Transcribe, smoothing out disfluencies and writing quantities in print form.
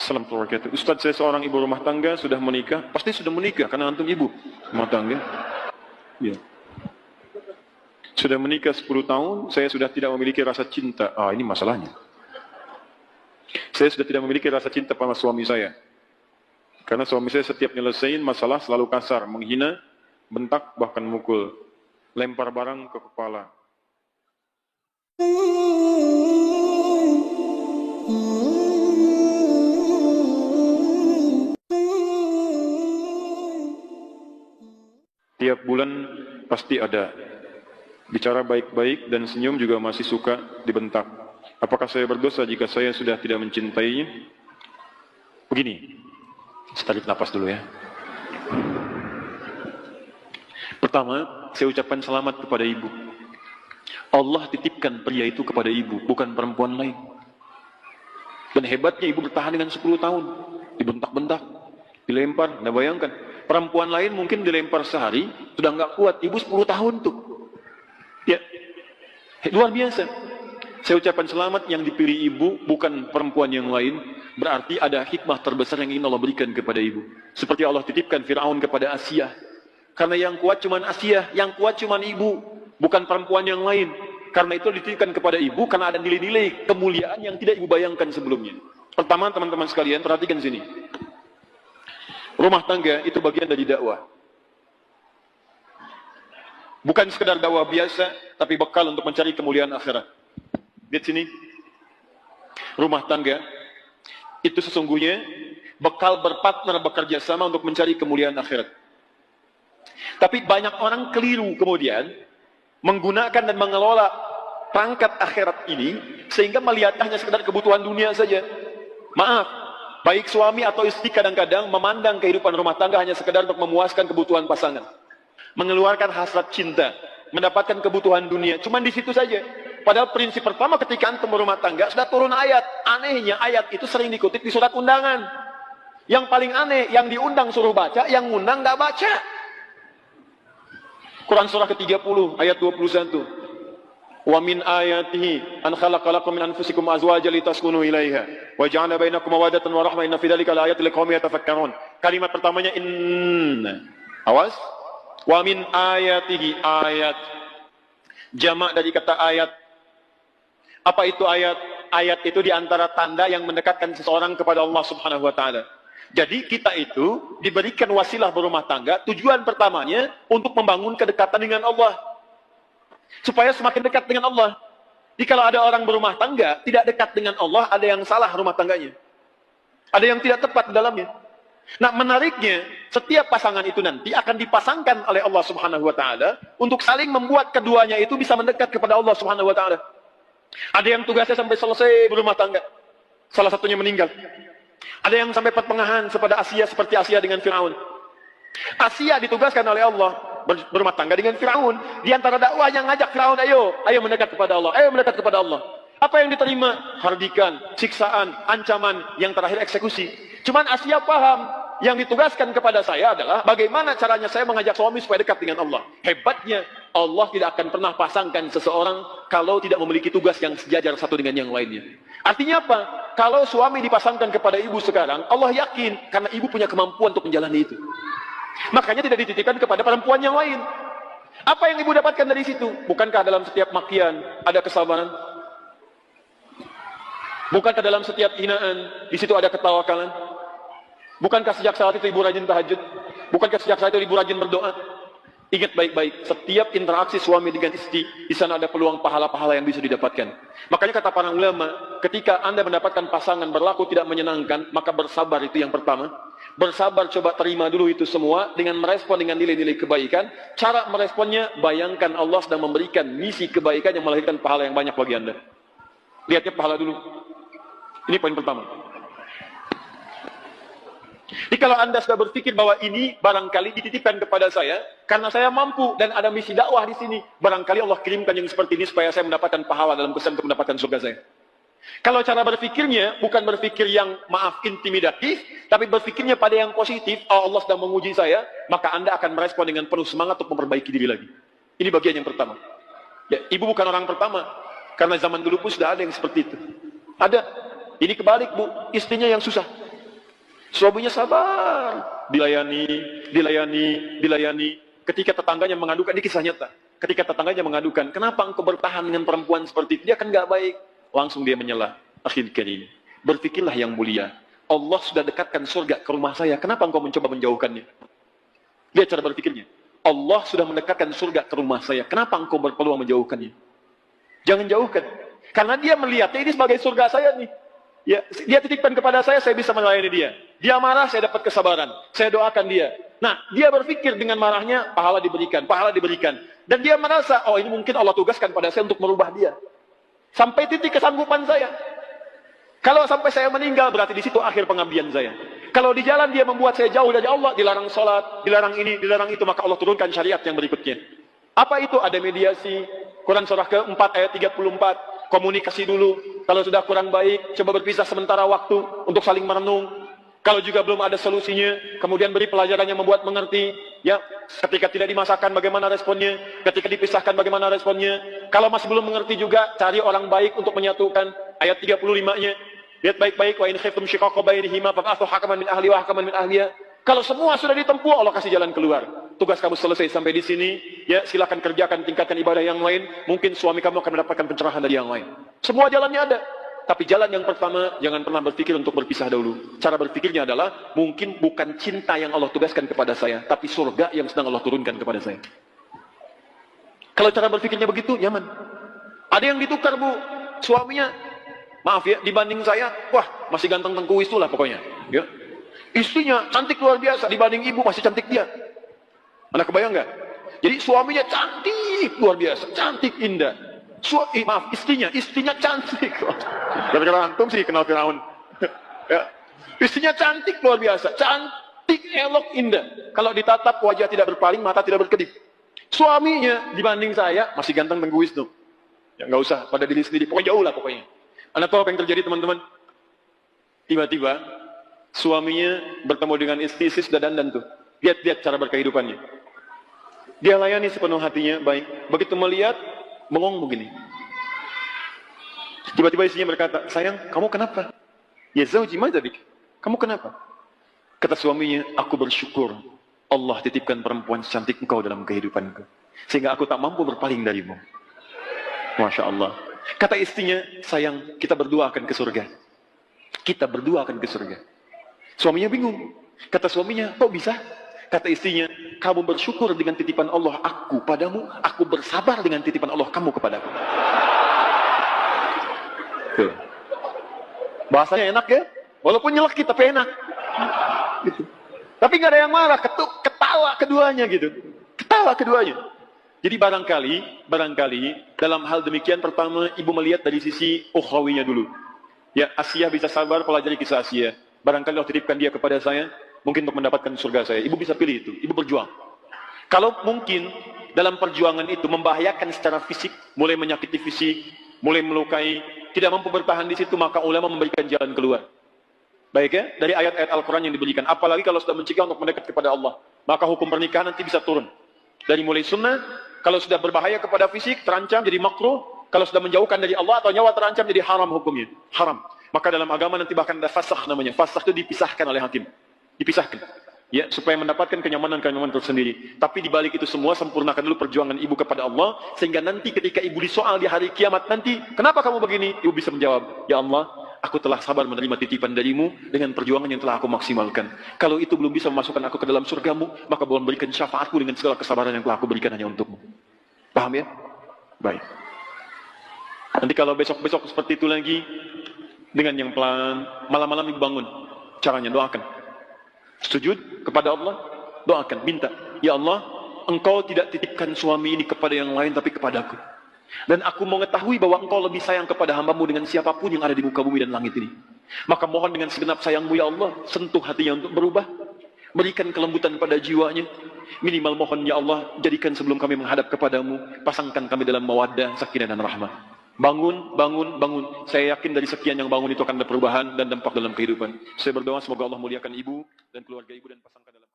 Assalamualaikum warahmatullahi wabarakatuh. Ustaz, saya seorang ibu rumah tangga, sudah menikah. Pasti sudah menikah karena antum ibu rumah tangga. Ya. Sudah menikah 10 tahun, saya sudah tidak memiliki rasa cinta. Ini masalahnya. Saya sudah tidak memiliki rasa cinta pada suami saya. Karena suami saya setiap nyelesain masalah selalu kasar, menghina, bentak, bahkan mukul. Lempar barang ke kepala. Tiap bulan pasti ada. Bicara baik-baik dan senyum juga masih suka dibentak. Apakah saya berdosa jika saya sudah tidak mencintainya? Begini, tarik nafas dulu ya. Pertama, saya ucapkan selamat kepada ibu. Allah titipkan pria itu kepada ibu, bukan perempuan lain. Dan hebatnya ibu bertahan dengan 10 tahun. Dibentak-bentak, dilempar. Anda bayangkan, perempuan lain mungkin dilempar sehari, sudah nggak kuat. Ibu 10 tahun tuh. Ya, luar biasa. Saya ucapkan selamat yang dipilih ibu, bukan perempuan yang lain. Berarti ada hikmah terbesar yang ingin Allah berikan kepada ibu. Seperti Allah titipkan Fir'aun kepada Asia. Karena yang kuat cuma Asia, yang kuat cuma ibu, bukan perempuan yang lain. Karena itu dititipkan kepada ibu, karena ada nilai-nilai kemuliaan yang tidak ibu bayangkan sebelumnya. Pertama, teman-teman sekalian, perhatikan sini. Rumah tangga itu bagian dari dakwah. Bukan sekedar dakwah biasa, tapi bekal untuk mencari kemuliaan akhirat. Lihat sini. Rumah tangga itu sesungguhnya bekal berpartner, bekerja sama untuk mencari kemuliaan akhirat. Tapi banyak orang keliru kemudian menggunakan dan mengelola perangkat akhirat ini sehingga melihat hanya sekedar kebutuhan dunia saja. Maaf, baik suami atau istri kadang-kadang memandang kehidupan rumah tangga hanya sekedar untuk memuaskan kebutuhan pasangan, mengeluarkan hasrat cinta, mendapatkan kebutuhan dunia. Cuman di situ saja. Padahal prinsip pertama ketika antum berumah tangga sudah turun ayat. Anehnya ayat itu sering dikutip di surat undangan. Yang paling aneh, yang diundang suruh baca, yang ngundang nggak baca. Quran surah ke-30 ayat 21. Wa min ayatihi an khalaqalakum min anfusikum azwajan litaskunu ilaiha wa ja'ala bainakum mawaddatan wa rahmah inna fi dzalika laayatil liqaumin yatafakkarun. Kalimat pertamanya inna. Awas. Wa min ayatihi, ayat. Jamak dari kata ayat. Apa itu ayat? Ayat itu diantara tanda yang mendekatkan seseorang kepada Allah Subhanahu wa ta'ala. Jadi kita itu diberikan wasilah berumah tangga, tujuan pertamanya untuk membangun kedekatan dengan Allah. Supaya semakin dekat dengan Allah. Jadi kalau ada orang berumah tangga, tidak dekat dengan Allah, ada yang salah rumah tangganya. Ada yang tidak tepat di dalamnya. Nah, menariknya, setiap pasangan itu nanti akan dipasangkan oleh Allah Subhanahu wa ta'ala untuk saling membuat keduanya itu bisa mendekat kepada Allah Subhanahu wa ta'ala. Ada yang tugasnya sampai selesai berumah tangga, salah satunya meninggal. Ada yang sampai pertengahan kepada Asia, seperti Asia dengan Fir'aun. Asia ditugaskan oleh Allah berumah tangga dengan Fir'aun. Di antara dakwah yang ngajak Fir'aun, ayo mendekat kepada Allah, ayo mendekat kepada Allah. Apa yang diterima? Hardikan, siksaan, ancaman, yang terakhir eksekusi. Cuman Asia paham, yang ditugaskan kepada saya adalah bagaimana caranya saya mengajak suami supaya dekat dengan Allah. Hebatnya, Allah tidak akan pernah pasangkan seseorang kalau tidak memiliki tugas yang sejajar satu dengan yang lainnya. Artinya apa? Kalau suami dipasangkan kepada ibu sekarang, Allah yakin karena ibu punya kemampuan untuk menjalani itu. Makanya tidak dititipkan kepada perempuan yang lain. Apa yang ibu dapatkan dari situ? Bukankah dalam setiap makian ada kesabaran? Bukankah dalam setiap hinaan di situ ada ketawakalan? Bukankah sejak saat itu ibu rajin tahajud? Bukankah sejak saat itu ibu rajin berdoa? Ingat baik-baik, setiap interaksi suami dengan istri, di sana ada peluang pahala-pahala yang bisa didapatkan. Makanya kata para ulama, ketika Anda mendapatkan pasangan berlaku tidak menyenangkan, maka bersabar, itu yang pertama. Bersabar, coba terima dulu itu semua dengan merespon dengan nilai-nilai kebaikan. Cara meresponnya, bayangkan Allah sedang memberikan misi kebaikan yang melahirkan pahala yang banyak bagi Anda. Lihatnya pahala dulu. Ini poin pertama. Jadi kalau Anda sudah berpikir bahwa ini barangkali dititipkan kepada saya karena saya mampu dan ada misi dakwah di sini, barangkali Allah kirimkan yang seperti ini supaya saya mendapatkan pahala dalam kesan untuk mendapatkan surga saya. Kalau cara berpikirnya bukan berpikir yang maaf intimidatif, tapi berpikirnya pada yang positif, Allah sedang menguji saya, maka Anda akan merespon dengan penuh semangat untuk memperbaiki diri lagi. Ini bagian yang pertama. Ya, ibu bukan orang pertama, karena zaman dulu pun sudah ada yang seperti itu. Ada. Ini kebalik, Bu, istrinya yang susah. Suaminya sabar, dilayani. Ketika tetangganya mengadukan, ini kisah nyata. Ketika tetangganya mengadukan, kenapa engkau bertahan dengan perempuan seperti itu? Dia kan gak baik. Langsung dia menyela. Akhil karim, berfikirlah yang mulia. Allah sudah dekatkan surga ke rumah saya. Kenapa engkau mencoba menjauhkannya? Lihat cara berfikirnya. Allah sudah mendekatkan surga ke rumah saya. Kenapa engkau berpeluang menjauhkannya? Jangan jauhkan. Karena dia melihatnya ini sebagai surga saya nih. Ya, dia titipkan kepada saya bisa melayani dia. Dia marah, saya dapat kesabaran. Saya doakan dia. Nah, dia berpikir dengan marahnya, pahala diberikan. Dan dia merasa, oh ini mungkin Allah tugaskan pada saya untuk merubah dia. Sampai titik kesanggupan saya. Kalau sampai saya meninggal, berarti di situ akhir pengabdian saya. Kalau di jalan dia membuat saya jauh dari Allah, dilarang sholat, dilarang ini, dilarang itu, maka Allah turunkan syariat yang berikutnya. Apa itu? Ada mediasi. Quran surah ke-4 ayat 34. Komunikasi dulu. Kalau sudah kurang baik, coba berpisah sementara waktu untuk saling merenung. Kalau juga belum ada solusinya, kemudian beri pelajaran yang membuat mengerti. Ya, ketika tidak dimasakkan bagaimana responnya, ketika dipisahkan bagaimana responnya. Kalau masih belum mengerti juga, cari orang baik untuk menyatukan. Ayat 35-nya. Lihat baik-baik, wa in khiftum shiqaqa bainihima fab'athu hakaman min ahli wa hakaman min ahliya. Kalau semua sudah ditempuh, Allah kasih jalan keluar. Tugas kamu selesai sampai di sini, ya silakan kerjakan, tingkatkan ibadah yang lain. Mungkin suami kamu akan mendapatkan pencerahan dari yang lain. Semua jalannya ada. Tapi jalan yang pertama, jangan pernah berpikir untuk berpisah dahulu. Cara berpikirnya adalah, mungkin bukan cinta yang Allah tugaskan kepada saya, tapi surga yang sedang Allah turunkan kepada saya. Kalau cara berpikirnya begitu, nyaman. Ada yang ditukar, Bu. Suaminya, maaf ya, dibanding saya, wah, masih ganteng tengkuis itulah pokoknya. Ya. Istrinya cantik luar biasa, dibanding ibu masih cantik dia. Anda kebayang nggak? Jadi suaminya cantik luar biasa, cantik indah. Istrinya cantik. Gara-gara antum sih kenal Firaun. Ya. Istrinya cantik luar biasa, cantik, elok, indah. Kalau ditatap wajah tidak berpaling, mata tidak berkedip. Suaminya dibanding saya masih ganteng tengkuis tuh. Ya nggak usah pada diri sendiri, pokoknya jauh lah pokoknya. Anda tahu apa yang terjadi teman-teman? Tiba-tiba suaminya bertemu dengan istri sudah dandan tuh. Lihat cara berkehidupannya. Dia layani sepenuh hatinya, baik. Begitu melihat, bengong begini. Tiba-tiba istrinya berkata, sayang, kamu kenapa? Ya zauji madzabik. Kamu kenapa? Kata suaminya, aku bersyukur Allah titipkan perempuan secantik engkau dalam kehidupanku. Sehingga aku tak mampu berpaling darimu. Masya Allah. Kata istrinya, sayang, kita berdua akan ke surga. Kita berdua akan ke surga. Suaminya bingung. Kata suaminya, kok bisa? Kata istrinya, kamu bersyukur dengan titipan Allah aku padamu, aku bersabar dengan titipan Allah kamu kepadaku. Tuh. Bahasanya enak ya? Walaupun nyelekit tapi enak. Gitu. Tapi nggak ada yang marah, ketawa keduanya gitu. Ketawa keduanya. Jadi barangkali dalam hal demikian pertama ibu melihat dari sisi ukhrawinya dulu. Ya, Asia bisa sabar, pelajari kisah Asia. Barangkali Allah titipkan dia kepada saya, mungkin untuk mendapatkan surga saya. Ibu bisa pilih itu, ibu berjuang. Kalau mungkin dalam perjuangan itu membahayakan secara fisik, mulai menyakiti fisik, mulai melukai, tidak mampu bertahan di situ, maka ulama memberikan jalan keluar. Baik ya, dari ayat-ayat Al-Quran yang diberikan. Apalagi kalau sudah mencegah untuk mendekat kepada Allah, maka hukum pernikahan nanti bisa turun. Dari mulai sunnah, kalau sudah berbahaya kepada fisik, terancam jadi makruh. Kalau sudah menjauhkan dari Allah atau nyawa terancam jadi haram hukumnya. Haram. Maka dalam agama nanti bahkan ada fasakh namanya. Fasakh itu dipisahkan oleh hakim. Dipisahkan. Ya, supaya mendapatkan kenyamanan-kenyamanan tersendiri. Tapi di balik itu semua, sempurnakan dulu perjuangan ibu kepada Allah, sehingga nanti ketika ibu disoal di hari kiamat nanti, kenapa kamu begini? Ibu bisa menjawab, ya Allah, aku telah sabar menerima titipan darimu dengan perjuangan yang telah aku maksimalkan. Kalau itu belum bisa memasukkan aku ke dalam surgamu, maka mohon berikan syafaatku dengan segala kesabaran yang telah aku berikan hanya untukmu. Paham ya? Baik. Nanti kalau besok-besok seperti itu lagi, dengan yang pelan, malam-malam ibu bangun. Caranya doakan. Sujud kepada Allah, doakan, minta, ya Allah, engkau tidak titipkan suami ini kepada yang lain tapi kepadaku. Dan aku mengetahui bahwa engkau lebih sayang kepada hambamu dengan siapapun yang ada di muka bumi dan langit ini. Maka mohon dengan segenap sayangmu ya Allah, sentuh hatinya untuk berubah, berikan kelembutan pada jiwanya. Minimal mohon ya Allah, jadikan sebelum kami menghadap kepadamu, pasangkan kami dalam mawaddah, sakinah dan rahmah. Bangun. Saya yakin dari sekian yang bangun itu akan ada perubahan dan dampak dalam kehidupan. Saya berdoa semoga Allah muliakan ibu dan keluarga ibu dan pasangkan dalam